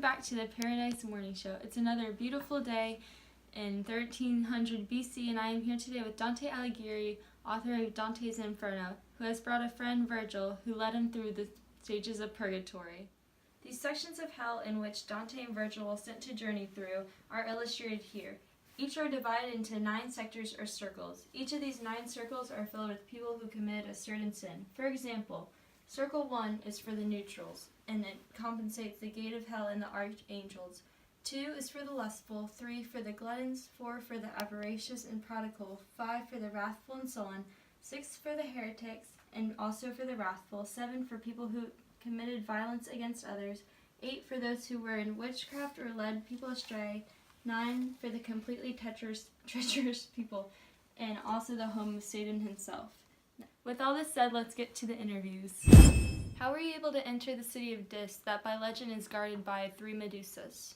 back to the Paradise Morning Show. It's another beautiful day in 1300 BC, and I am here today with Dante Alighieri, author of Dante's Inferno, who has brought a friend, Virgil, who led him through the stages of purgatory. These sections of hell in which Dante and Virgil will sent to journey through are illustrated here. Each are divided into 9 sectors or circles. Each of these 9 circles are filled with people who committed a certain sin. For example, Circle 1 is for the neutrals, and it compensates the gate of hell and the archangels. 2 is for the lustful, 3 for the gluttons, 4 for the avaricious and prodigal, 5 for the wrathful and sullen, 6 for the heretics, and also for the wrathful, 7 for people who committed violence against others, 8 for those who were in witchcraft or led people astray, 9 for the completely treacherous people, and also the home of Satan himself. With all this said, let's get to the interviews. How were you able to enter the city of Dis that by legend is guarded by 3 Medusas?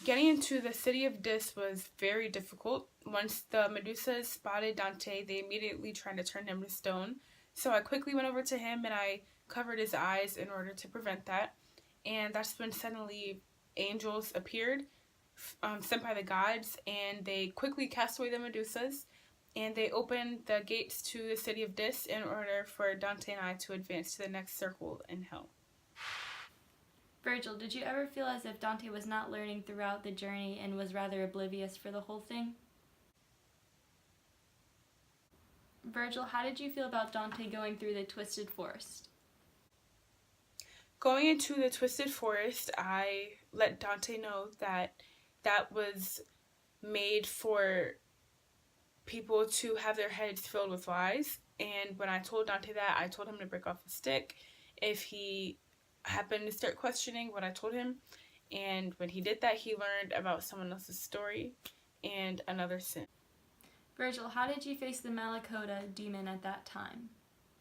Getting into the city of Dis was very difficult. Once the Medusas spotted Dante, they immediately tried to turn him to stone. So I quickly went over to him and I covered his eyes in order to prevent that. And that's when suddenly angels appeared, sent by the gods, and they quickly cast away the Medusas. And they opened the gates to the city of Dis in order for Dante and I to advance to the next circle in hell. Virgil, did you ever feel as if Dante was not learning throughout the journey and was rather oblivious for the whole thing? Virgil, how did you feel about Dante going through the Twisted Forest? Going into the Twisted Forest, I let Dante know that that was made for people to have their heads filled with lies. And when I told Dante that, I told him to break off a stick if he happened to start questioning what I told him. And when he did that, he learned about someone else's story and another sin. Virgil, how did you face the Malakota demon at that time?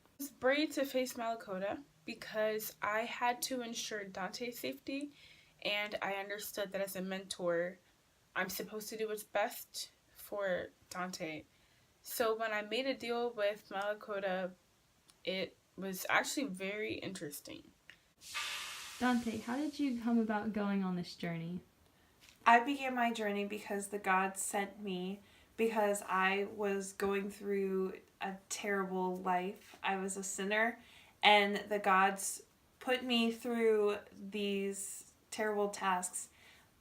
I was brave to face Malakota because I had to ensure Dante's safety, and I understood that as a mentor, I'm supposed to do what's best for Dante. So when I made a deal with Malakota, it was actually very interesting. Dante, how did you come about going on this journey? I began my journey because the gods sent me because I was going through a terrible life. I was a sinner, and the gods put me through these terrible tasks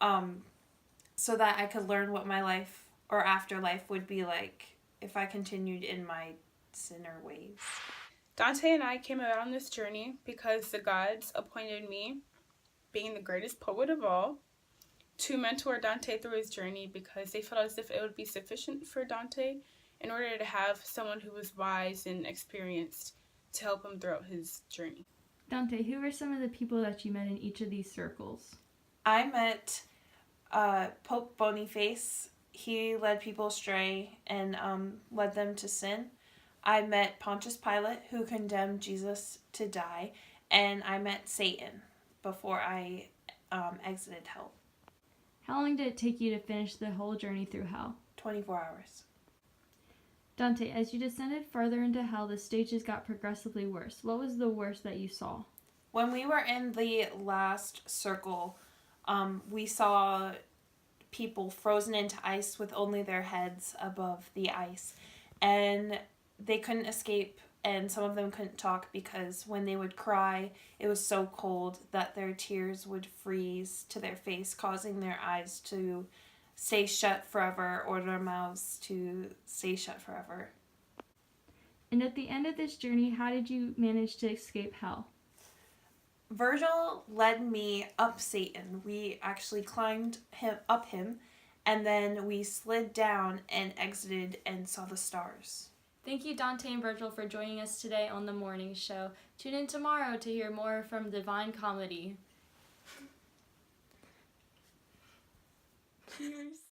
so that I could learn what my life or afterlife would be like if I continued in my sinner ways. Dante and I came out on this journey because the gods appointed me, being the greatest poet of all, to mentor Dante through his journey because they felt as if it would be sufficient for Dante in order to have someone who was wise and experienced to help him throughout his journey. Dante, who were some of the people that you met in each of these circles? I met Pope Boniface. He led people astray and led them to sin. I met Pontius Pilate, who condemned Jesus to die, and I met Satan before I exited hell. How long did it take you to finish the whole journey through hell? 24 hours. Dante, as you descended farther into hell, the stages got progressively worse. What was the worst that you saw? When we were in the last circle, we saw people frozen into ice with only their heads above the ice, and they couldn't escape, and some of them couldn't talk because when they would cry, it was so cold that their tears would freeze to their face, causing their eyes to stay shut forever or their mouths to stay shut forever. And at the end of this journey, how did you manage to escape hell? Virgil led me up Satan. We actually climbed up him, and then we slid down and exited and saw the stars. Thank you, Dante and Virgil, for joining us today on The Morning Show. Tune in tomorrow to hear more from Divine Comedy. Cheers.